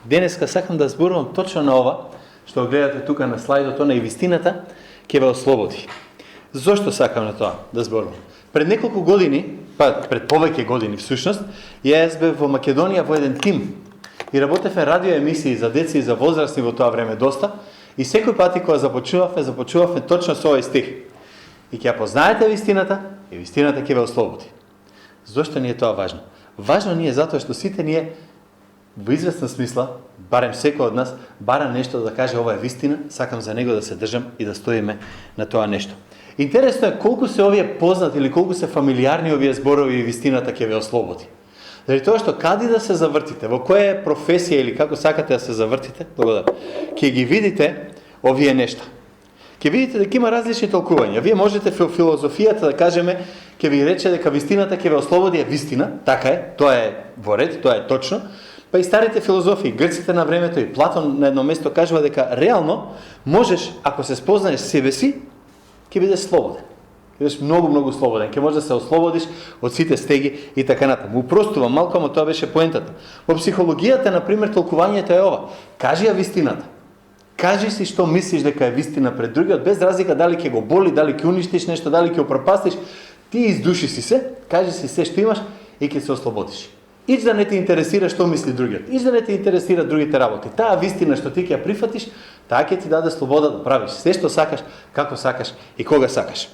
Денеска сакам да зборувам точно на ова, што го гледате тука на слайдот, она и вистината ќе ве ослободи. Зошто сакам на тоа да зборувам? Пред неколку години, пред повеќе години всушност, јас бев во Македонија во еден тим и работевме радио емисии за деца и за возрастни во тоа време доста, и секој пати кога започувавме точно со овој стих. И ќе ја познаете вистината, и вистината ќе ве ослободи. Зошто ни е тоа важно? Важно ни е затоа што сите ние во известна смисла, барем секој од нас, бара нешто да каже ова е вистина, сакам за него да се држам и да стоиме на тоа нешто. Интересно е колку се овие познати или колку се фамилиарни овие зборови и вистината ќе ве ослободи. Заради тоа што кади да се завртите, во која професија или како сакате да се завртите, ќе ги видите овие нешта. Ќе видите дека има различни толкувања. Вие можете во филозофијата да кажеме, ќе ви рече дека вистината ќе ве ослободи е вистина, така е, тоа е во ред, тоа е точно. Па и старите филозофии, грците на времето и Платон на едно место кажува дека реално можеш, ако се спознаеш себе си, ќе бидеш слободен. Ќе бидеш многу слободен, ќе можеш да се ослободиш од сите стеги и така натаму. Упростувам малку, ама тоа беше поентата. Во психологијата, на пример, толкувањето е ова: кажи ја вистината. Кажи си што мислиш дека е вистина пред другиот, без разлика дали ќе го боли, дали ќе уништиш нешто, дали ќе опропастиш. Ти издуши си се, кажи си се што имаш и ќе се ослободиш. Ич да не те интересира што мисли другиот. Ич да не те интересира другите работи. Таа вистина што ти ќе ја прифатиш, таа ќе ти даде слобода да правиш се што сакаш, како сакаш и кога сакаш.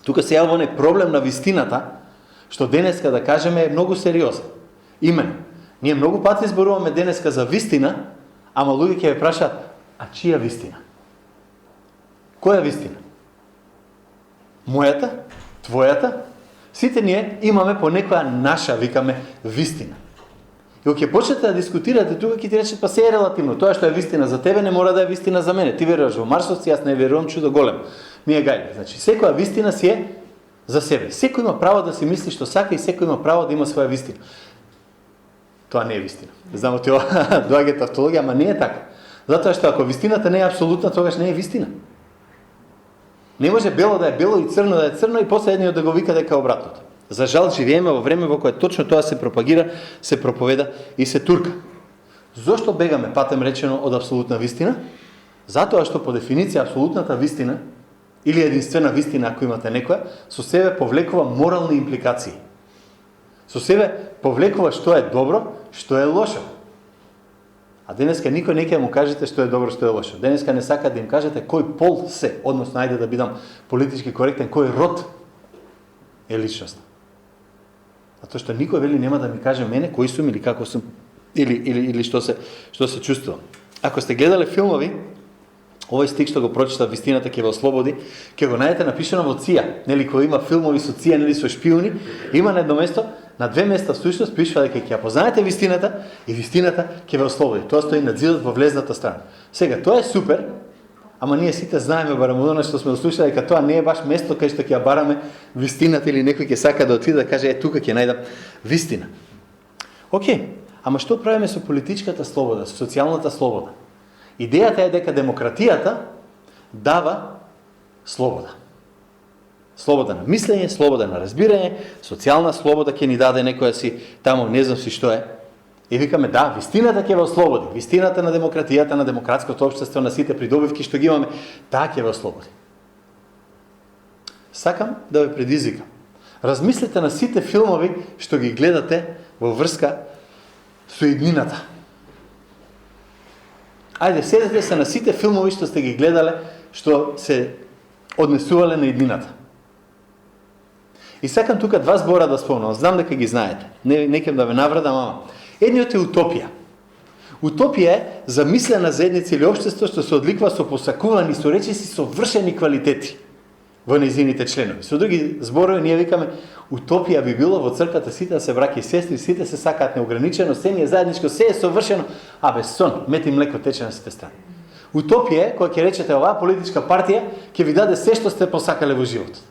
Тука се јавува не проблем на вистината, што денеска да кажеме е многу сериозен. Именно, ние многу пати зборуваме денеска за вистина, ама луѓе ќе ве прашаат: а чија вистина? Која вистина? Мојата? Твојата? Сите ние имаме по некоја наша, викаме, вистина. И кога ќе почнете да дискутирате тука, ќе ти речат: па се е релативно. Тоа што е вистина за тебе не мора да е вистина за мене. Ти веруваш во марсовци, јас не верувам, чудо голем. Ми е гајле. Значи, секоја вистина си е за себе. Секој има право да си мисли што сака и секој има право да има своја вистина. Тоа не е вистина. Знам ти доаѓа тавтологија, ама не е така. Затоа што ако вистината не е апсолутна, тогаш не е вистина. Не може бело да е бело и црно да е црно и после едниот да го вика дека е обратното. За жал живееме во време во кое точно тоа се пропагира, се проповеда и се турка. Зошто бегаме, патем речено, од апсолутна вистина? Затоа што по дефиниција апсолутната вистина или единствена вистина, ако имате некоја, со себе повлекува морални импликации. Со себе повлекува што е добро, што е лошо. А денеска никој не ќе му кажете што е добро, што е лошо. Денеска не сака да им кажете кој пол се, односно ајде да бидам политички коректен, кој род е личност. Затоа што никој вели нема да ми каже мене кој сум или како сум или што се чувствувам. Ако сте гледале филмови, овој стих што го прочита вистината ќе ве ослободи, ќе го најдете напишано во ЦИА. Нели кога има филмови со ЦИА, нели со шпиони, има на едно место, на две места всушност пишува дека ќе ја познаете вистината и вистината ќе ве ослободи. Тоа стои на зидот во влезната страна. Сега, тоа е супер, ама ние сите знаеме барем од она што сме слушали дека тоа не е баш место кај што ќе ја бараме вистината или некој ќе сака да отиде да каже тука ќе најдам вистина. Океј, ама што правиме со политичката слобода, со социјалната слобода? Идејата е дека демократијата дава слобода. Слобода на мислење, слобода на разбирање, социјална слобода ќе ни даде некоја си таму, не знам си што е. И викаме, да, вистината ќе ве ослободи. Вистината на демократијата, на демократското општество, на сите придобивки што ги имаме, таа ќе ве ослободи. Сакам да ве предизвикам. Размислете на сите филмови што ги гледате во врска со иднината. Ајде, седете се на сите филмови што сте ги гледале, што се однесувале на иднината. И сакам тука два збора да спомнам, знам дека ги знаете. Не кем да ве навредам, ама. Едниот е утопија. Утопија е замислена заедница или општество што се одликува со посакувани, со речиси совршени квалитети во нејзините членови. Со други зборови ние викаме утопија би било во црквата сите да се браќа и сестри, сите се сакаат неограничено, се ни е заедничко, се е совршено, а без сон, мет и млеко тече на сите страни. Утопија е кога ќе речете оваа политичка партија ќе ви даде се што сте посакале во животот.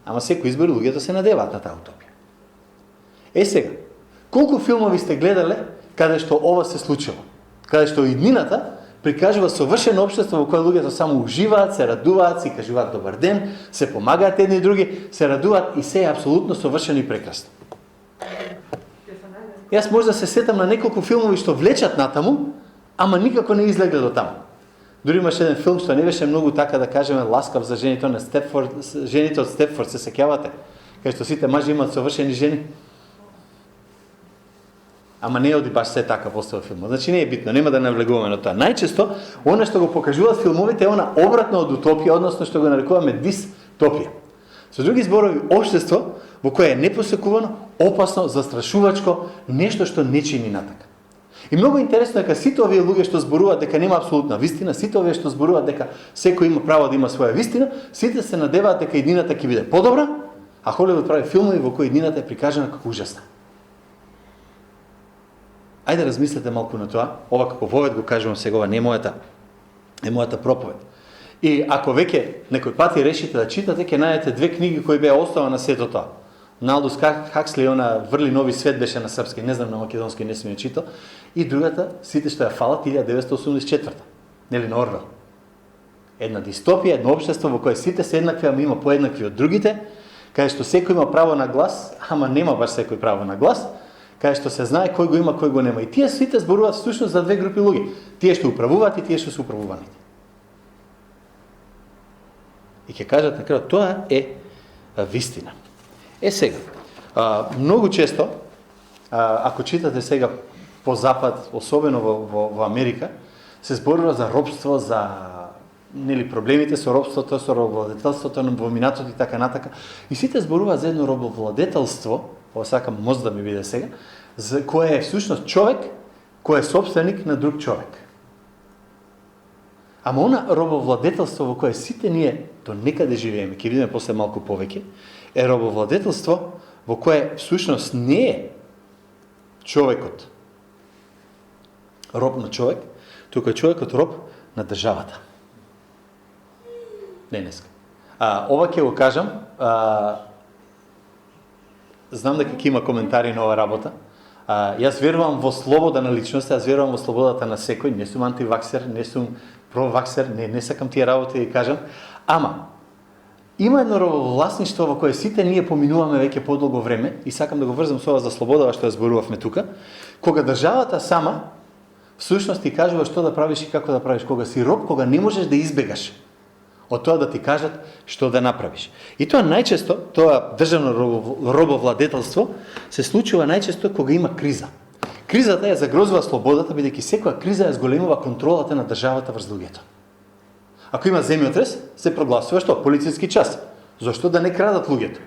Ама секој избори луѓето се надеваат на таа утопија. Е сега, колку филмови сте гледале каде што ова се случило? Каде што иднината прикажува совршено општество во кое луѓето само уживаат, се радуваат, си кажуваат добар ден, се помагаат едни и други, се радуваат и се е апсолутно совршено и прекрасно. Ќе се најде Јас може да се сетам на неколку филмови што влечат натаму, ама никако не излегле до таму. Дури имаше еден филм што не беше многу така да кажеме ласкав за жените на Степфорд, жените од Степфорд, се сеќавате? Кај што сите мажи имаат совршени жени. Ама не оди баш се така после филмот. Значи не е битно, нема да навлегуваме на тоа. Најчесто, она што го покажуваат филмовите е она обратно од утопија, односно што го нарекуваме дистопија. Со други зборови, општество во кое е непосекувано, опасно, застрашувачко, нешто што не чини натака. И многу интересно е дека сите овие луѓе што зборуваат дека нема апсолутна вистина, сите овие што зборуваат дека секој има право да има своја вистина, сите се надеваат дека иднината ќе биде подобра, а Холивуд прави филмови во кои иднината е прикажана како ужасна. Ајде размислете малку на тоа, ова како вовед го кажувам сега, ова не е мојата проповед. И ако веќе некој пати решите да читате, ќе најдете две книги кои беа остава на сето тоа. Алдус Хаксли, она Врли нови свет беше на српски, не знам на македонски, не сум ја читал. И другата, сите што ја фалат, 1984. Нели на Орвел. Една дистопија, едно општество во кое сите се еднакви, ама има поеднакви од другите, каде што секој има право на глас, ама нема баш секој право на глас, каде што се знае кој го има, кој го нема. И тие сите зборуваат всушност за две групи луѓе. Тие што управуваат и тие што се управуваните. И ќе кажат на крајот, тоа е вистина. Сега, многу често, ако читате сега по Запад, особено во Америка, се зборува за робство, за проблемите со робството, со робовладетелството во минатото и така натака. И сите зборуваат за едно робовладетелство, ова сакам мост да ми биде сега, за кое е всушност човек кој е собственик на друг човек. Ама она робовладетелство во кое сите ние до некаде живееме, ќе видиме после малку повеќе, е робовладетелство во кое всушност не е човекот роб на човек, туку е човекот роб на државата. Денеска. Ова ќе го кажам, знам дека ќе има коментари на ова работа. Јас верувам во слобода на личноста, јас верувам во слободата на секој, не сум антиваксер, не сум проваксер, не сакам тие работи да ги кажам, ама има едно робовласничество во кое сите ние поминуваме веќе подолго време и сакам да го врзам со ова за слобода што ја зборувавме тука, кога државата сама всушност ти кажува што да правиш и како да правиш, кога си роб, кога не можеш да избегаш од тоа да ти кажат што да направиш. И тоа најчесто, тоа државно робовладетелство се случува најчесто кога има криза. Кризата ја загрозува слободата, бидејќи секоја криза ја зголемува контролата на државата врз луѓето. Ако има земјотрес, се прогласува што? Полициски час. Зошто да не крадат луѓето?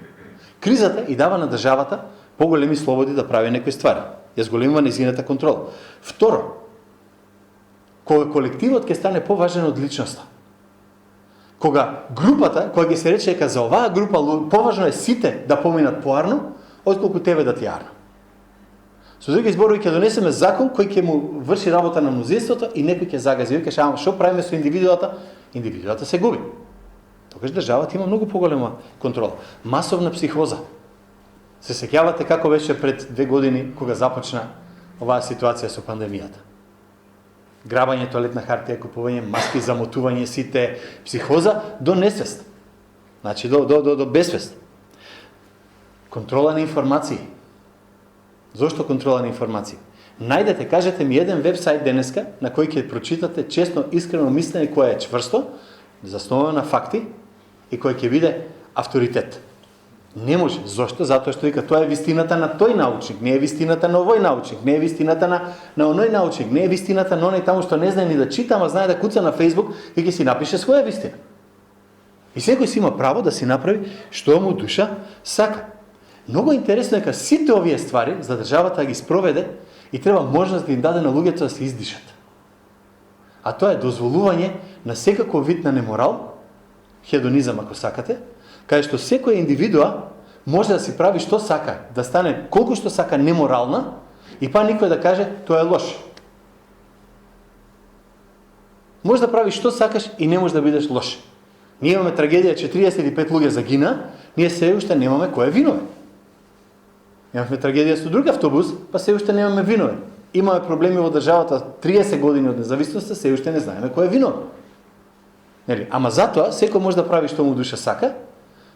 Кризата и дава на државата поголеми слободи да прави некои ствари. Ја зголемува нејзината контрола. Второ, кога колективот ќе стане поважен од личноста. Кога групата, кога ќе се рече дека за оваа група поважно е сите да поминат поарно, отколку тебе да ти арно. Со други зборови ќе донесеме закон кој ќе му врши работа на мнозинството и некој ќе загази. Вика, што правиме со индивидуата? Индивидуата се губи. Тогаш државата има многу поголема контрола. Масовна психоза. Се сеќавате како беше пред 2 години кога започна оваа ситуација со пандемијата. Грабање тоалетна хартија, купување маски, замотување сите, психоза до несвест. Значи до безсвест. Контрола на информации. Зошто контрола на информации? Најдете, кажете ми еден вебсайт денеска на кој ќе прочитате честно, искрено мислење кое е чврсто, засновано на факти и кој ќе биде авторитет. Не може. Зошто? Затоа што вика тоа е вистината на тој научник, не е вистината на овој научник, не е вистината на оној научник, не е вистината на оној таму што не знае ни да чита, ама знае да куца на Facebook и ќе си напише своја вистина. И секој си има право да си направи што му душа сака. Многу интересно е дека сите овие ствари за државата да ги спроведе и треба можност да им даде на луѓето да се издишат. А тоа е дозволување на секаков вид на неморал, хедонизам ако сакате, каде што секоја индивидуа може да си прави што сака, да стане колку што сака неморална и па никој да каже тоа е лош. Може да правиш што сакаш и не може да бидеш лош. Ние имаме трагедија, 45 луѓе загина, ние се уште немаме кој е виновен. Имаме трагедија со друг автобус, па се уште немаме виновен. Имаме проблеми во државата 30 години од независноста, се уште не знаеме кој е виновен. Нели, ама затоа секој може да прави што му душа сака,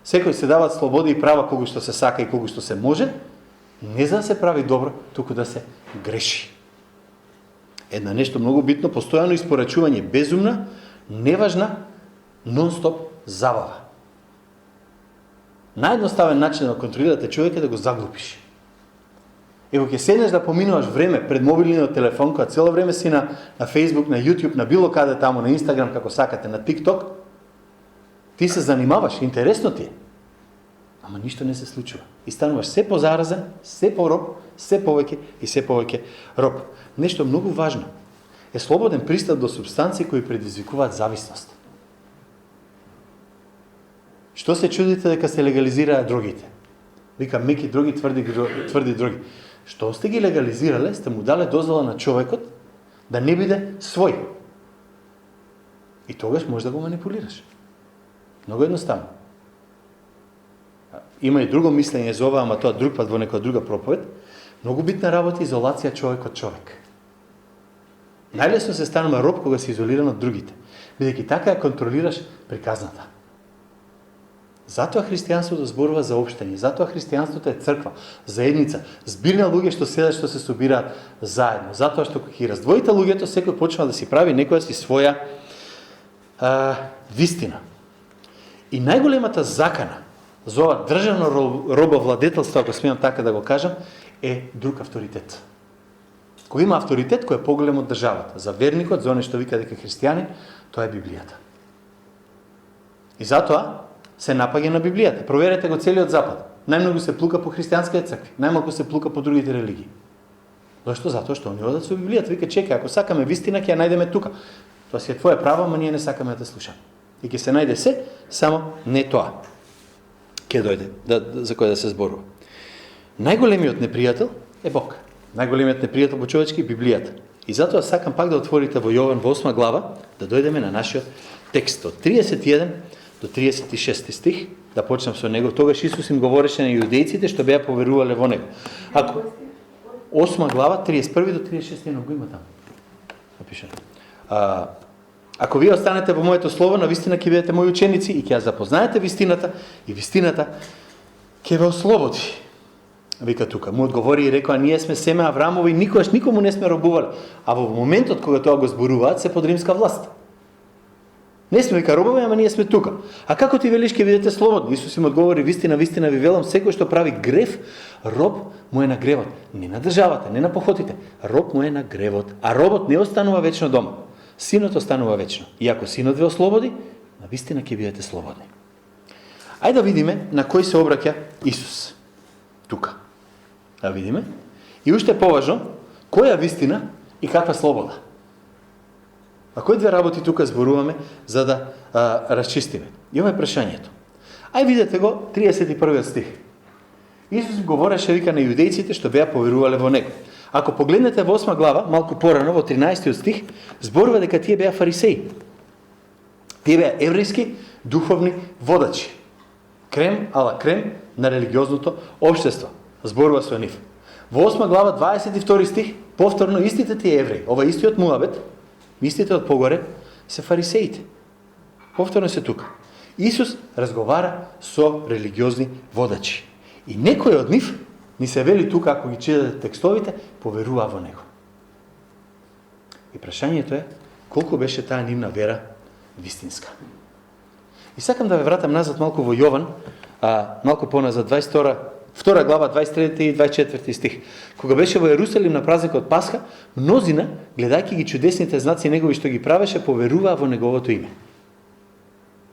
секој се дават слободи и права колку што се сака и колку што се може, Не за да се прави добро, туку да се греши. Една нешто многу битно, постојано испорачување, безумна, неважна, нон-стоп забава. Наједноставен начин да контролирате човек е да го заглупиш. Ево ќе седнеш да поминуваш време пред мобилниот телефон, кога цело време си на Facebook, на YouTube, на било каде таму, на Instagram, како сакате, на TikTok, ти се занимаваш, интересно ти е. Ама ништо не се случува. И стануваш се позаразен, се пороб, се повеќе и се повеќе роб. Нешто многу важно е слободен пристап до субстанции кои предизвикуваат зависност. Што се чудите дека се легализираат дрогите? Вика меки дроги, тврди дроги. Што сте ги легализирале, сте му дале дозвола на човекот да не биде свој. И тогаш можеш да го манипулираш. Много едноставно. Има и друго мислење за ова, ама тоа друг пат во некоја друга проповед. Многу битна работа изолација човек од човек. Најлесно се станува роб кога се изолиран од другите, бидејќи така ја контролираш приказната. Затоа христијанството зборува за општење, затоа христијанството е црква, заедница, збирна луѓе што седат, што се собираат заедно. Затоа што кога ги раздвоите луѓето, секој почнува да си прави некоја си своја вистина. И најголемата закана за ова државно робовладетелство, ако смеам така да го кажам, е друг авторитет. Кога има авторитет кој е поголем од државата, за верникот, за оне што вика дека христијанин, тоа е Библијата. И затоа се напаѓа на Библијата. Проверете го целиот Запад. Најмногу се плука по христијанските цркви, најмалку се плука по другите религии. Зашто? Затоа што они одат со Библијата. Вика, чекај, ако сакаме вистина, ќе ја најдеме тука. Тоа си е твое право, ама ние не сакаме да те слушаме. И ќе се најде се, само не тоа. Ќе дојде, за кој да се зборува. Најголемиот непријател е Бог. Најголемиот непријател по човечки е Библијата. И затоа сакам пак да отворите во Јован во 8 глава, да дојдеме на нашиот текст од 31 до 36 стих, да почнем со него. Тогаш Исус им говореше на јудејците што беа поверувале во него. Ако 8 глава 31 до 36 го има таму. Напишано. Ако вие останете во моето слово, навистина ќе бидете мои ученици и ќе ја запознаете вистината и вистината ќе ве ослободи. Вика тука, му одговори и рекоа, ние сме семе Аврамово и никогаш никому не сме робувале. А во моментот кога тоа го зборуваат, се под римска власт. Не сме вика робови, ама ние сме тука. А како ти велиш ќе бидете слободни? Исус им одговори, вистина, вистина ви велам, секој што прави грев, роб му е на гревот. Не на државата, не на похотите. Роб му е на гревот. А робот не останува вечно дома. Синот останува вечно. И ако синот ве ослободи, на вистина ќе бидете слободни. Ајде да видиме на кој се обраќа Исус. Тука. Да видиме. И уште поважно, која вистина и каква слобода. А кои две работи тука зборуваме за да расчистиме? И ова е прашањето. Ај видете го 31 стих. Исус говореше вика на јудејците што беа поверувале во него. Ако погледнете во 8 глава, малку порано во 13 стих, зборува дека тие беа фарисеи. Тие беа еврејски духовни водачи. Крем ала крем на религиозното општество. Зборува со нив. Во 8 глава 22 стих, повторно истите тие евреи, ова истиот муабет, истите од погоре се фарисеите. Повторно се тука. Исус разговара со религиозни водачи. И некој од нив, ни се вели тука, ако ги читате текстовите, поверува во него. И прашањето е, колку беше таа нивна вера вистинска. И сакам да ве вратам назад малку во Јован, малку поназад, 2 глава, 23 и 24 стих. Кога беше во Јерусалим на празникот Пасха, мнозина, гледајќи ги чудесните знаци негови што ги правеше, поверуваа во неговото име.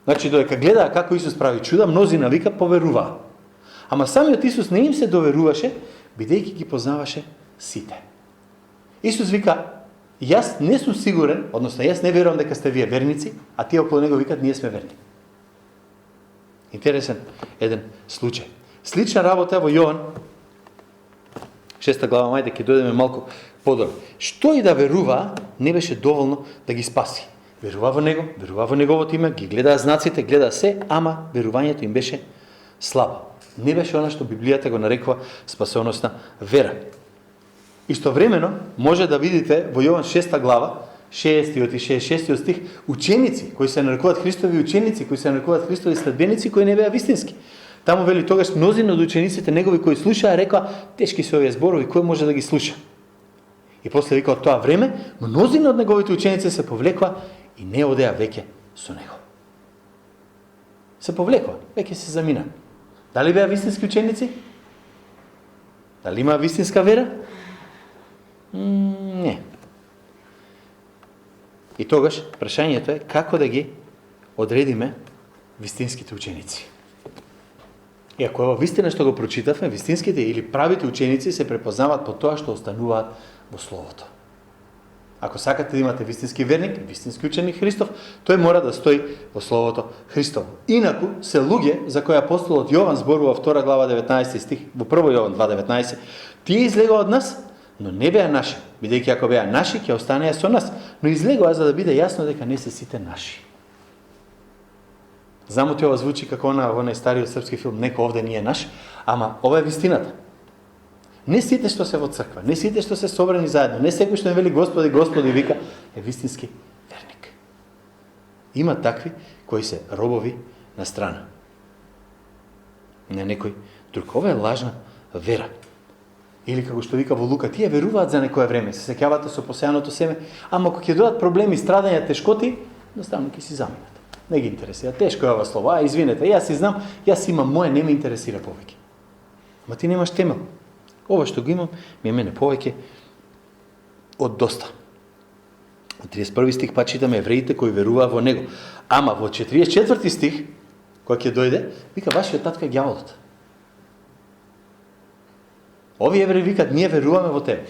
Значи, додека гледаа како Исус прави чуда, мнозина вика поверуваа. Ама самиот Исус не им се доверуваше, бидејќи ги познаваше сите. Исус вика, јас не сум сигурен, односно јас не верувам дека сте вие верници, а тие околу него викат ние сме верни. Интересен еден случај. Слична работа во Јован 6 глава, мајде ќе дојдеме малку подобро. Што и да верува, не беше доволно да ги спаси. Верува во него, верува во неговото име, ги гледаа знаците, гледаа се, ама верувањето им беше слабо. Не беше она што Библијата го нарекува спасоносна вера. Истовремено може да видите во Јован 6 глава 6 и 66 стих ученици кои се нарекуваат Христови ученици, кои се нарекуваат Христови следбеници, кои не беа вистински. Таму вели тогаш мнозина од учениците негови кои слушаа рекоа, тешки се овие зборови, кој може да ги слуша? И после вика, од тоа време, мнозина од неговите ученици се повлекоа и не одеа веќе со него. Се повлекоа, веќе се замина. Дали беа вистински ученици? Дали има вистинска вера? Не. И тогаш прашањето е како да ги одредиме вистинските ученици. И ако ова вистина што го прочитавме, вистинските или правите ученици се препознаваат по тоа што остануваат во Словото. Ако сакате да имате вистински верник, вистински ученик Христов, тој мора да стои во Словото Христово. Инаку се луѓе за кои апостолот Јован зборува во 2 глава 19 стих, во 1 Јован 2:19, тие излегоа од нас, но не беа наши, бидејќи ако беа наши, ќе останеа со нас, но излегоа за да биде јасно дека не се сите наши. Знамоти ова звучи како онај стариот српски филм "Некој овде не е наш", ама ова е вистината. Не сите што се во црква, не сите што се собрани заедно, не секој што не вели Господи, Господи вика, е вистински верник. Има такви кои се робови на страна. Не некој друг. Ова е лажна вера. Или како што вика во Лука, тие веруваат за некое време, се сеќавате со посејаното семе, ама кога ќе дојдат проблеми, страдања, тешкоти, едноставно ќе си заминат. Не ги интересира. Тешко е ова слово. Извинете, јас си знам, јас имам мое, не ме интересира повеќе. Ама ти немаш темел. Ова што го имам, ми е мене повеќе од доста. Од 31 стих па читаме евреите кои веруваа во него. Ама во 44 стих, кој ќе дојде, вика вашиот татко е ѓаволот. Овие евреи викат, ние веруваме во тебе.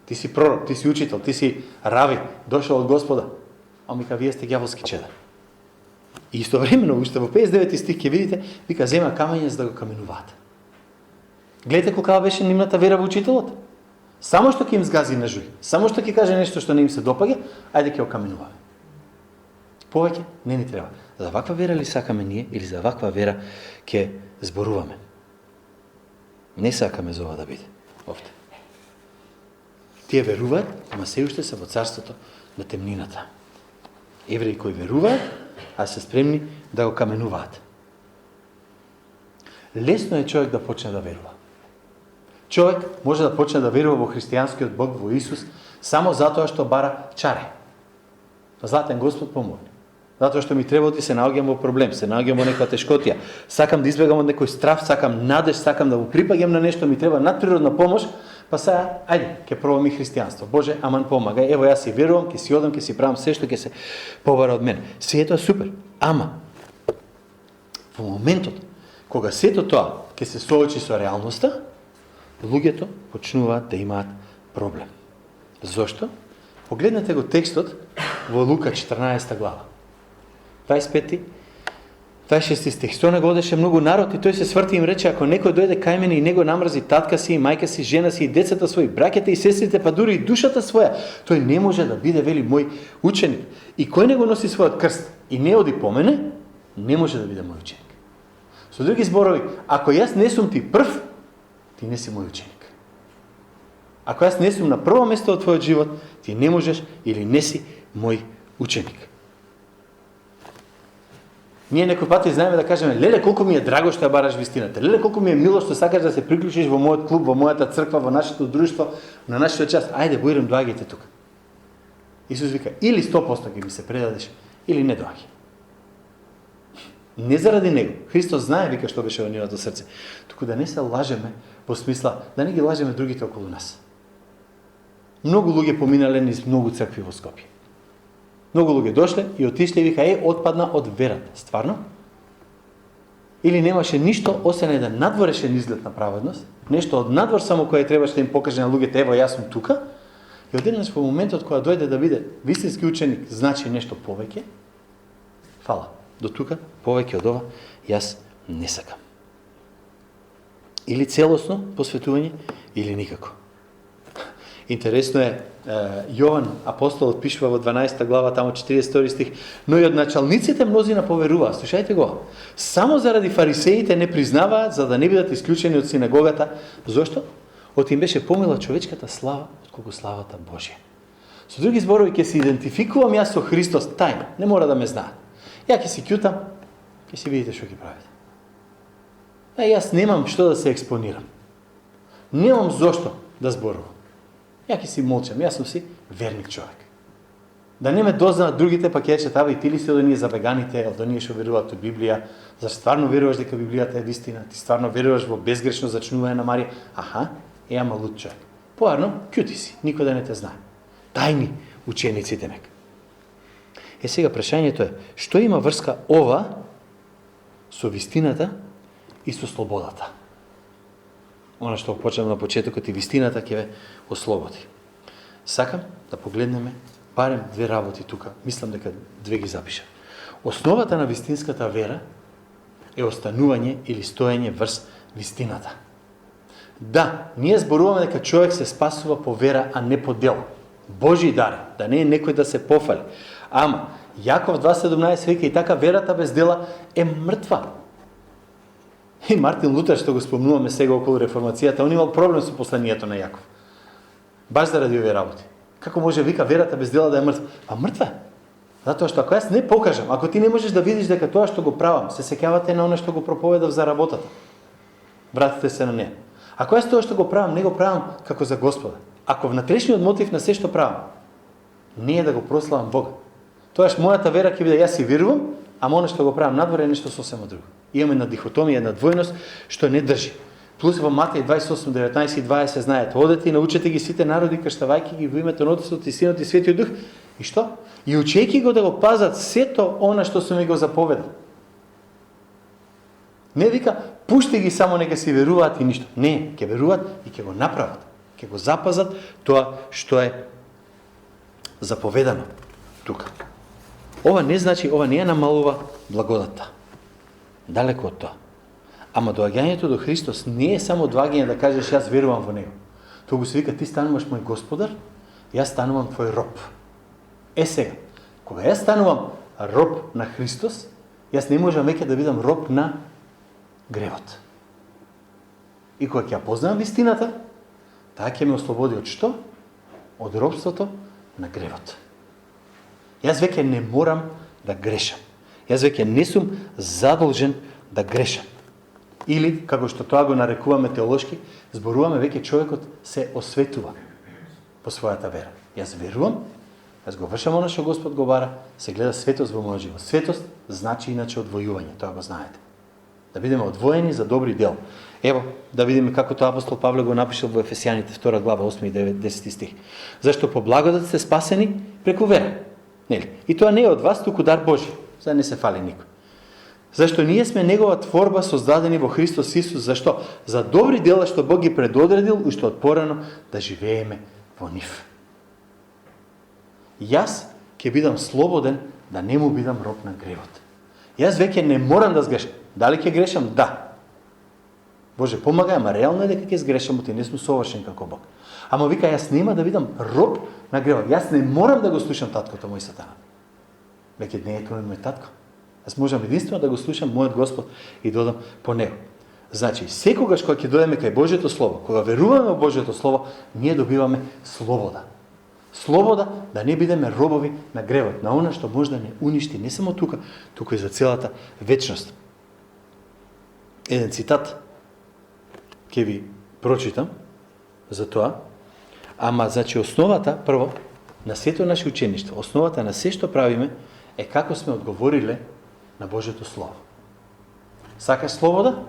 Ти си пророк, ти си учител, ти си рави, дошол од Господа. А вика, вие сте ѓаволски чеда. И истовремено, уште во 59 стих ќе видите, вика, зема камење за да го каменуваат. Гледате колка беше нивната вера во учителот. Само што ќе им згази на жуј, само што ќе каже нешто што не им се допаѓа, ајде ќе го каменуваме. Повеќе не ни треба. За ваква вера ли сакаме ние или за ваква вера ќе зборуваме? Не сакаме за ова да биде овде. Тие веруваат, ама се уште се во царството на темнината. Евреи кои веруваат, а се спремни да го каменуваат. Лесно е човек да почне да верува. Човек може да почне да верува во христијанскиот Бог, во Исус, само затоа што бара чаре. Златен Господ помогне. Затоа што ми треба да се наоѓам во проблем, се наоѓам во некоја тешкотија. Сакам да избегам од некој страв, сакам надеж, сакам да му припаѓам на нешто, ми треба надприродна помош, па сега, ајде, ќе пробам и христијанство. Боже, аман помагај. Ево јас си верувам, ќе си одам, ќе си правам се што ќе се побара од мене. Сето е супер. Ама во моментот кога сето тоа ќе се соочи со реалноста, луѓето почнуваат да имаат проблем. Зошто? Погледнете го текстот во Лука 14 глава. 25 26 стих. Со него одеше многу народ и тој се сврти и им рече, ако некој дојде кај мене и него намрзи татка си, и мајка си, жена си и децата своји, браќата и сестрите, па дури и душата своја, тој не може да биде, вели, мој ученик. И кој не го носи својот крст и не оди по мене, не може да биде мој ученик. Со други зборови, ако јас не сум ти прв, ти не си мој ученик. Ако јас не сум на прво место од твојот живот, ти не можеш или не си мој ученик. Ние некој пати знаеме да кажеме, леле, колку ми е драго што ја бараш вистината. Леле, колку ми е мило што сакаш да се приклучиш во мојот клуб, во мојата црква, во нашето друштво, на нашиот час. Ајде, боирам, доаѓајте тука. Исус вика, или 100% ги ми се предадеш, или не доаѓај. Не заради него. Христос знае, вика, што беше во нивото срце. Туку да не се лажеме во смисла, да не ги лажеме другите околу нас. Многу луѓе поминале низ многу цркви во Скопје. Многу луѓе дошле и отишле и вика, отпадна од верата. Стварно? Или немаше ништо, освен еден надворешен изглед на праведност, нешто од надвор само кое требаше да им покаже на луѓето, ево јас сум тука, и одеднаш во моментот кога дојде да биде вистински ученик, значи нешто повеќе, фала. До тука, повеќе од ова, јас не сакам. Или целосно посветување, или никако. Интересно е, Јован апостолот пишува во 12 глава, тамо 42 стих, но и од началниците мнозина поверуваа. Слушајте го. Само заради фарисеите не признаваат, за да не бидат исклучени од синагогата. Зошто? Од им беше помила човечката слава, отколку славата Божја. Со други зборови, ќе се идентификувам јас со Христос тајно. Не мора да ме знаат. Ја ќе си кјутам, ќе си видите што ќе правите. Јас немам што да се експонирам. Немам зошто да зборувам. Ја ќе си молчам, јас сум си верник човек. Да не ме дознаат другите, па ќе речат, и ти ли си од оние забеганите, од оние што веруваат од Библија, зашто стварно веруваш дека Библијата е вистина, ти стварно веруваш во безгрешно зачнување на Марија. Ама луд човек. Поарно, кјути си, никој да не те знае. Тајни учениците нека. Сега прашањето е, што има врска ова со вистината и со слободата? Она што почнем на почетокот, и вистината ќе ве ослободи. Сакам да погледнеме барем две работи тука. Мислам дека две ги запишам. Основата на вистинската вера е останување или стоење врз вистината. Да, ние зборуваме дека човек се спасува по вера, а не по дел. Божи дар, да не е некој да се пофали. Ама, Јаков 2.17 вика, и така верата без дела е мртва. И Мартин Лутер, што го спомнуваме сега околу реформацијата, он имал проблем со посланието на Јаков. Баш заради овие работи. Како може вика верата без дела да е мртва? Мртва е. Затоа што ако јас не покажам, ако ти не можеш да видиш дека тоа што го правам, се сеќавате на оно што го проповедав за работата. Вратите се на неа. Ако јас тоа што го правам, не го правам како за Господа. Ако внатрешниот мотив на се што правам не е да го прославам Бога, тоаш мојата вера ќе биде јас си верувам, ама оно што го правам надвор е нешто сосема друго. Имаме една дихотомија, една двојност што не држи. Плюс во Матеј 28, 19 и 20 знаете, одете и научете ги сите народи, крштавајќи ги во името на Отецот и Синот и Светиот Дух. И што? И учејќи го да го пазат сето она што сум ви го заповедал. Не вика, пушти ги само нека си веруваат и ништо. Не, ќе веруваат и ќе го направат. Ќе го запазат тоа што е заповедано тука. Ова не значи, ова не е намалува благодата. Далеко од тоа. Ама доаѓањето до Христос не е само доаѓање да кажеш јас верувам во Него. Тоа го се вика, ти стануваш мој Господар, јас станувам твој роб. Сега, кога јас станувам роб на Христос, јас не можам веќе да бидам роб на гревот. И кога ќе ја познавам вистината, таа ќе ме ослободи од што? Од робството на гревот. Јас веќе не морам да грешам. Јас веќе не сум задолжен да грешам. Или, како што тоа го нарекуваме теолошки, зборуваме веќе човекот се осветува по својата вера. Јас верувам, јас го вршам оно што Господ го бара, се гледа светост во мојот живот. Светост значи иначе одвојување, тоа го знаете. Да бидеме одвоени за добри дел. Ево, да видиме како тоа апостол Павле го напишал во Ефесијаните 2 глава 8 и 9, 10 стих. Зашто по благодат сте спасени преку вера. Нели? И тоа не е од вас, туку дар Божи. За да не се фали никој. Зашто ние сме негова творба создадени во Христос Исус, зашто? За добри дела што Бог ги предодредил уште од порано да живееме во нив. Јас ќе бидам слободен да не му бидам роб на гревот. Јас веќе не морам да сгрешам. Дали ќе грешам? Да. Боже, помагај, ама реално е дека ќе сгрешам, ти не сум совршен како Бог. Ама вика, јас нема да бидам роб на гревот. Јас не морам да го слушам таткото мој Сатана. Веќе не е тоа мој татко. Јас можам единствено да го слушам мојот Господ и додам по него. Значи, секогаш кога ќе дојдеме кај Божјото Слово, кога веруваме во Божјото Слово, ние добиваме слобода. Слобода да не бидеме робови на гревот, на она што може да не уништи не само тука, туку и за целата вечност. Еден цитат ќе ви прочитам за тоа. Ама, значи, основата, прво, на сето наше учеништво, основата на се што правиме е како сме одговориле на Божјото Слово. Сакаш слобода?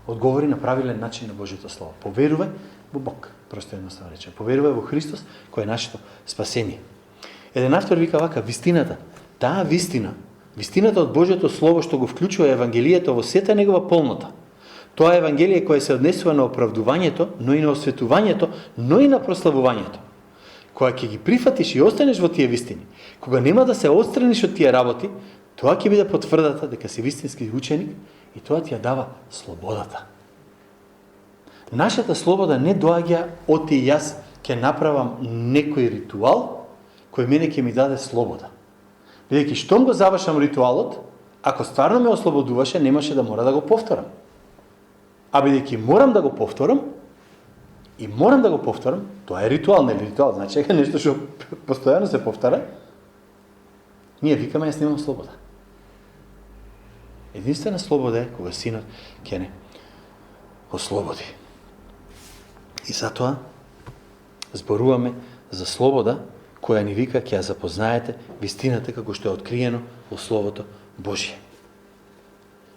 Одговори на правилен начин на Божјото Слово. Поверувај во Бог, просто едноставно рече. Поверувај во Христос, кој е нашето спасение. Еден автор вика вака, вистината, таа вистина, вистината од Божјото Слово што го вклучува Евангелието во сета негова полнота. Тоа е Евангелие кое се однесува на оправдувањето, но и на осветувањето, но и на прославувањето. Кога ќе ги прифатиш и останеш во тие вистини, кога нема да се отстраниш од тие работи, тоа ќе биде потврдата дека си вистински ученик и тоа ти ја дава слободата. Нашата слобода не доаѓа од и јас ќе направам некој ритуал кој мене ќе ми даде слобода. Бидејќи штом го завршам ритуалот, ако стварно ме ослободуваше, немаше да мора да го повторам. А бидејќи морам да го повторам, и морам да го повторам, тоа е ритуал, не е ритуал, значи е нешто што постојано се повтара, ние викаме јас немам слобода. Единствена слобода е кога Синот ќе не ослободи. И затоа зборуваме за слобода, која ни вика ќе ја запознаете вистината како што е откриено во Словото Божие.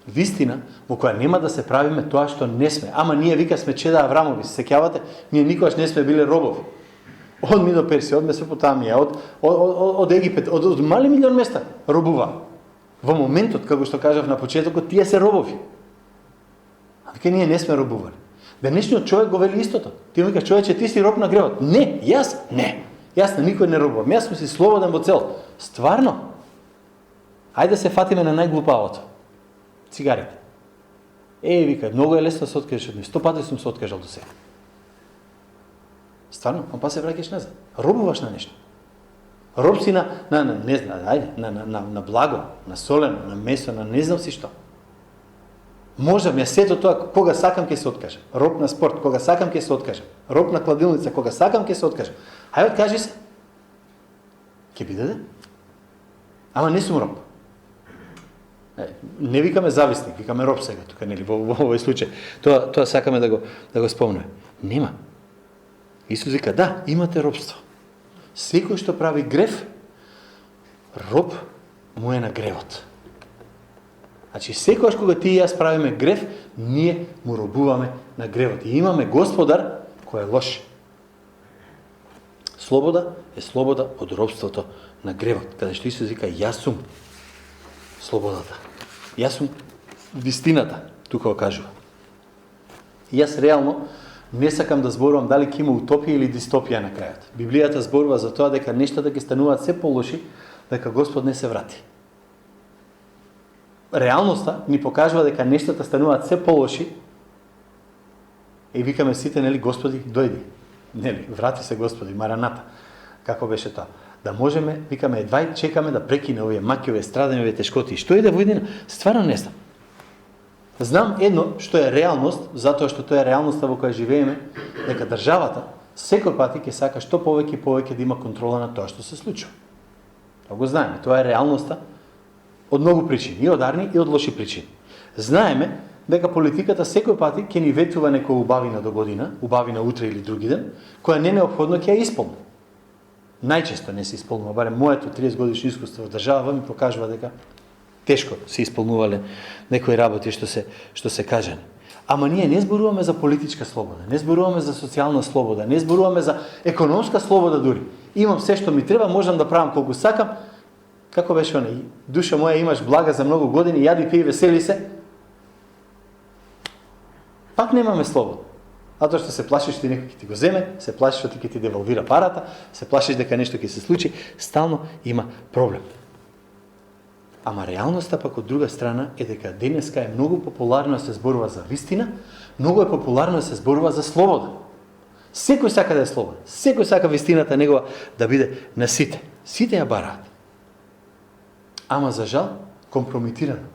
Вистина во која нема да се правиме тоа што не сме. Ама ние вика сме чеда Аврамови, се сеќавате? Ние никогаш не сме биле робови. Од Мидо Персија, од Месопотамија, од Египет, од мали милион места робува. Во моментот, како што кажав на почетокот, тие се робови. А вика ние не сме робували. Денешниот човек го вели истото. Ти му викаш, човече, ти си роб на гревот. Не, јас не. Јас на никој не робувам. Јас сум си слободен во цел. Стварно? Ајде се фатиме на најглупавото. Цигарите. Вика, многу е лесно да се откажеш од нив. 100 пати сум се откажал до сега. Стварно? Па се враќаш назад. Робуваш на нешто. Роб си на благо, на солено, на месо, на не знам си што. Можам, ја сето тоа, кога сакам ќе се откажам. Роб на спорт, кога сакам ќе се откажам. Роб на кладилница, кога сакам ќе се откажам. Хај откажи се. Ќе биде? Ама не сум роб. Не викаме зависник, викаме роб сега тука, нели, во овој случај. Тоа сакаме да го спомнеме. Нема. Исус вика, да, имате робство. Секој што прави грев, роб му е на гревот. Значи, секојаш кога ти и јас правиме грев, ние му робуваме на гревот. И имаме Господар кој е лош. Слобода е слобода од робството на гревот. Каде што Исус вика, јас сум слободата. Јас сум вистината, тука го кажува. И јас реално не сакам да зборувам дали ќе има утопија или дистопија на крајот. Библијата зборува за тоа дека нештата ќе стануваат се полоши, дека Господ не се врати. Реалноста ни покажува дека нештата стануваат се полоши и викаме сите, нели, Господи, дојди. Нели, врати се Господи, Мараната. Како беше тоа? Да можеме, викаме, едвај чекаме да прекине овие маки, овие страдања, овие тешкоти. Што иде во иднина? Стварно не знам. Знам едно што е реалност, затоа што тоа е реалноста во која живееме, дека државата секој пати ќе сака што повеќе и повеќе да има контрола на тоа што се случува. Тоа го знаеме, тоа е реалноста од многу причини, и од арни и од лоши причини. Знаеме дека политиката секој пати ќе ни ветува некоја убавина до година, убавина утре или други ден, која не неопходно ќе ја исполни. Најчесто не се исполнува, барем моето 30 годишно искуство во држава ми покажува дека тешко се исполнувале некои работи што се кажани. Ама ние не зборуваме за политичка слобода, не зборуваме за социјална слобода, не зборуваме за економска слобода дури. Имам се што ми треба, можам да правам колку сакам. Како беше оне? Душа моја, имаш блага за многу години, јади, пиј, весели се. Пак немаме слобода. Затоа што се плашиш ти некој ќе ти го земе, се плашиш што ти ќе ти девалвира парата, се плашиш дека нешто ќе се случи, стално има проблем. Ама реалноста пак од друга страна е дека денеска е многу популарно да се зборува за вистина, многу е популарно да се зборува за слобода. Секој сака да е слободен, секој сака вистината негова да биде на сите. Сите ја бараат. Ама за жал компромитирано.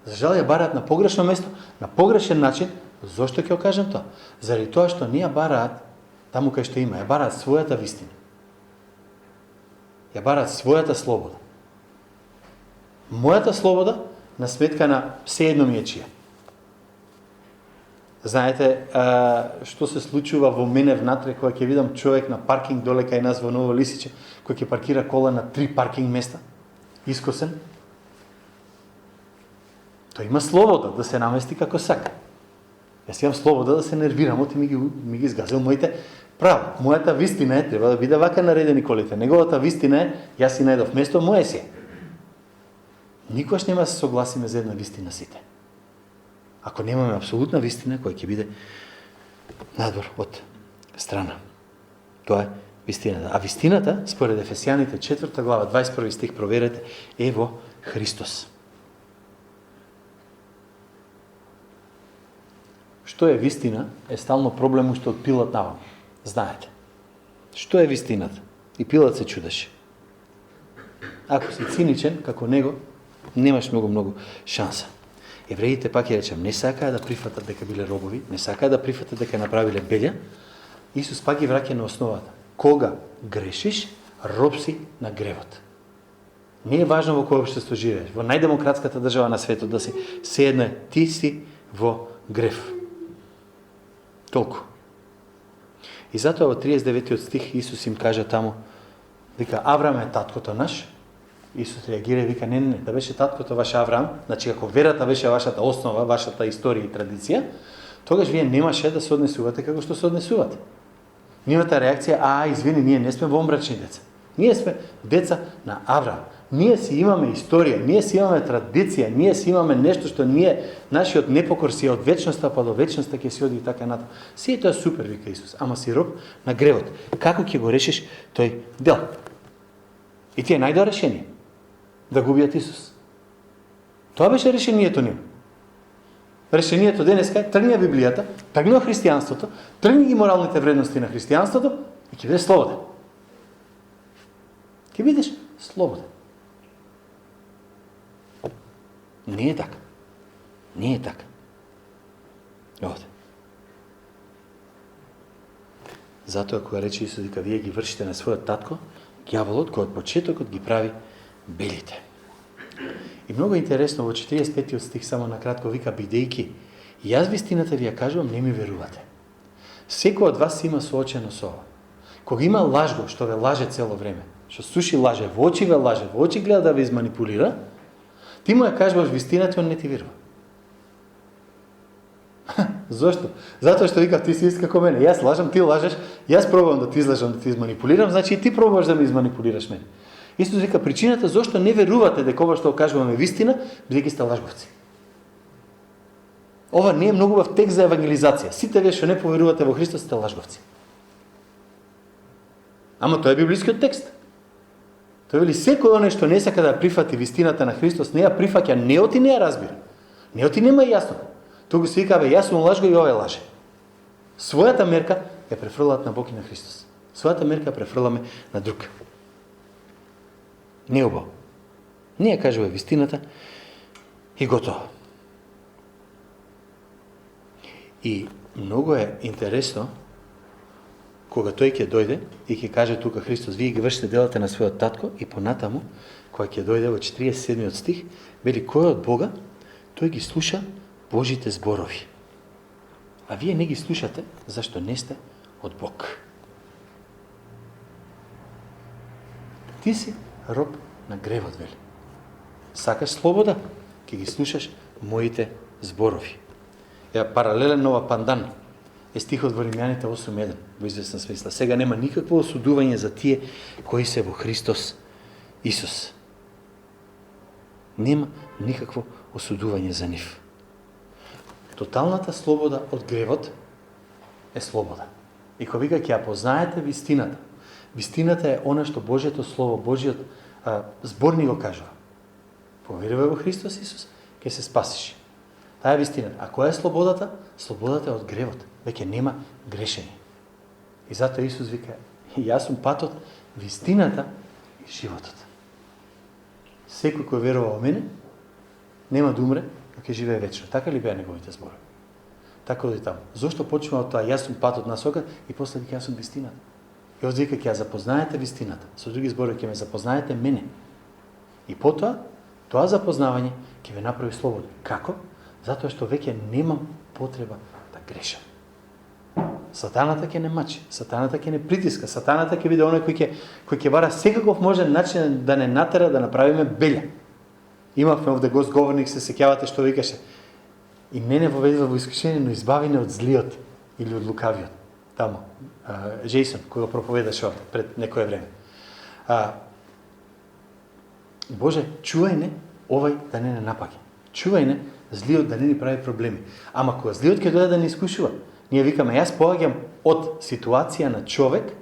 За жал ја бараат на погрешно место, на погрешен начин. Зошто ќе кажам тоа? Заради тоа што не ја бараат таму кај што има, ја бараат својата вистина. Ја бараат својата слобода. Мојата слобода на сметка на се едно ми е чија. Знаете што се случува во мене внатре кога ќе видам човек на паркинг доле кај нас во Ново Лисиче, кој ќе паркира кола на 3 паркинг места, искосен. Тој има слобода да се намести како сака. Јас имам слобода да се нервирам, оти ми ги изгазил моите права. Мојата вистина е, треба да биде вака наредени колите. Неговата вистина е, јас си најдов место, моје си. Никогаш нема да се согласиме за една вистина сите. Ако немаме апсолутна вистина, која ќе биде надвор од страна. Тоа е вистината. А вистината, според Ефесијаните 4 глава, 21 стих, проверете, е во Христос. Што е вистина е стално проблем уште од Пилат навам. Знаете. Што е вистината? И Пилат се чудеше. Ако си циничен, како него, немаш многу шанса. Евреите, пак ја речем, не сакаа да прифатат дека биле робови, не сакаа да прифатат дека направиле белја. Исус пак ги враќа на основата. Кога грешиш, роб си на гревот. Не е важно во кој општество живееш. Во најдемократската држава на светот да си, се едно е, ти си во грев. Толку. И затоа во 39 стих Исус им кажа таму, вика, Авраам е таткото наш. Исус реагира и вика, не, да беше таткото ваш Авраам, значи ако верата беше вашата основа, вашата историја и традиција, тогаш вие немаше да се однесувате како што се однесувате. Нивната реакција, извини, ние не сме вомбрачни деца. Ние сме деца на Авраам. Ние си имаме историја, ние си имаме традиција, ние си имаме нешто што нашиот непокор си од вечноста па до вечноста ќе си оди и така натаму. Сите тоа супер, вика Исус, ама си роб на гревот. Како ќе го решиш тој дел? И ти е најдо решение да го убијат Исус. Тоа беше решението нив. Решението денеска е тргни Библијата, тргни христијанството, тргни ги моралните вредности на христијанството и ќе бидеш слободен. Ќе бидеш слободен. Не е така. Не е така. Овде. Затоа кога рече Исус дека вие ги вршите на својот татко, ѓаволот кој од почетокот ги прави белите. И многу интересно, во 45 стих само накратко вика, бидејќи јас вистината ви ја кажувам, не ми верувате. Секој од вас има соочено со ова. Кога има лажго, што ве лаже цело време, што суши лаже, во очи ве лаже, во очи гледа да ве изманипулира, ти му ја кажуваш вистината, он не ти верува. Зошто? Затоа што вика, ти си иска како мене. Јас лажам, ти лажеш, јас пробувам да ти излажам, да ти изманипулирам, значи и ти пробуваш да ме изманипулираш мене. Исус вика, причината зошто не верувате дека ова што кажуваме вистина, бидејќи сте лажговци. Ова не е многу убав текст за евангелизација. Сите вие што не поверувате во Христос сте лажговци. Ама тоа е библискиот текст. Тој вели, секој оној што не сака да прифати вистината на Христос, не ја прифаќа, не оти не ја разбира. Не оти нема јасно. Туку се вика, јас сум лажго и овој лаже. Својата мерка ја префрлаат на Бог и на Христос. Својата мерка ја префрламе на друг. Не убаво. Не ја кажува вистината и готово. И многу е интересно кога тој ќе дојде и ќе каже тука Христос, вие ги вршите делата на својот татко, и понатаму, кога ќе дојде во 47 стих, вели кој од Бога, тој ги слуша Божите зборови. А вие не ги слушате, зашто не сте од Бог. Ти си роб на гревот, вели. Сакаш слобода, ќе ги слушаш моите зборови. Паралелен нова пандан е стихот во Римјаните 8.1, во известна смисла. Сега нема никакво осудување за тие кои се во Христос Исус. Нема никакво осудување за нив. Тоталната слобода од гревот е слобода. И кога вика ќе ја познаете вистината, вистината е она што Божјето Слово, Божјиот збор ни го кажува. Поверувај во Христос Исус, ќе се спасиш. Таа е вистината. А која е слободата? Слободата е од гревот. Веќе нема грешење. И затоа Исус вика, јас сум патот, вистината и животот. Секој кој верува во мене, нема да умре, но ќе живее вечно. Така ли беа неговите зборови? Така оди таму. Зошто почнува тоа, јас сум патот на сокат и после вика, јас сум вистината. И овде вика, ќе ја запознаете вистината. Со други зборови, ќе ме запознаете мене. И потоа, тоа запознавање ќе ве направи слободни. Како? Затоа што веќе немам потреба да грешам. Сатаната ќе не мачи, сатаната ќе не притиска, сатаната ќе биде оној кој ќе бара секаков можен начин да не натера да направиме белја. Имавме овде гостговорник, се сеќавате што викаше, и не воведува во искушение, но избави не од злиот или од лукавиот. Тамо, Джейсон, кој го проповедаше овде пред некое време. Боже, чувај не овај да не напаѓа. Чувај не злиот да не ни прави проблеми. Ама кога злиот ќе дојде да ни искушува, ние викаме, јас поаѓам од ситуација на човек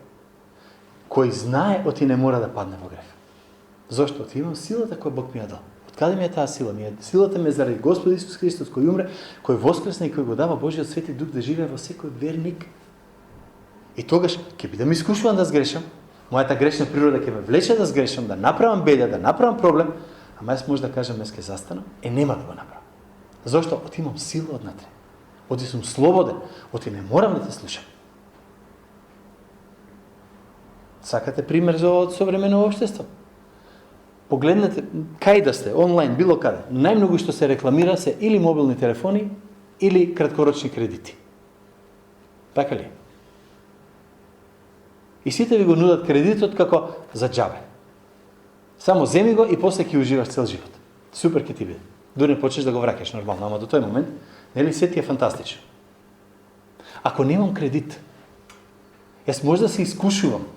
кој знае оти не мора да падне во грев. Зошто? Оти имам силата која Бог ми ја дал. Откаде ми е таа сила? Силата ми е заради Господ Исус Христос кој умре, кој воскресна и кој го дава Божиот Свети Дух да живее во секој верник. И тогаш ќе бидам искушуван да сгрешам, мојата грешна природа ќе ме влече да сгрешам, да направам белја, да направам проблем, ама јас може да кажам, јас ќе застанам, нема да го направам. Зошто? Оти имам сила однатре. Оти сум слободен, оти не морам да те слушам. Сакате пример за ова од современо општество? Погледнете, кај да сте, онлайн, било каде. Најмногу што се рекламира се или мобилни телефони, или краткорочни кредити. Така ли? И сите ви го нудат кредитот како за џабе. Само земи го и после ќе уживаш цел живот. Супер ќе ти биде. Дури не почнеш да го враќаш нормално, ама до тој момент, нели, се ти е фантастично. Ако немам кредит, јас може да се искушувам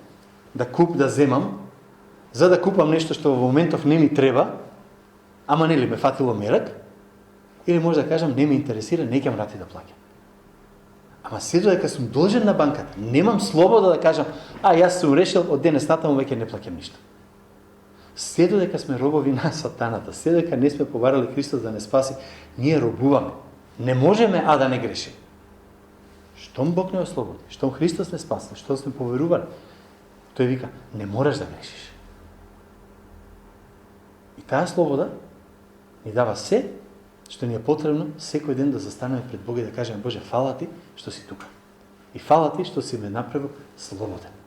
да земам, за да купам нешто што во моментов не ми треба, ама нели ме фатило мерак, или може да кажам не ме интересира, не ќе врати да плаќам. Ама се дека сум должен на банката, немам слобода да кажам, јас сум решил од денес натаму веќе не плаќам ништо. Се дека сме робови на сатаната, се дека не сме побарали Христос да не спаси, ние робуваме. Не можеме да не грешим. Штом Бог не ослободи, штом Христос не спаси, штом сме поверували, тој вика, не мораш да грешиш. И таа слобода ни дава се, што ни е потребно секој ден да застанеме пред Бога и да кажеме, Боже, фала ти што си тука. И фала ти што си ме направил слободен.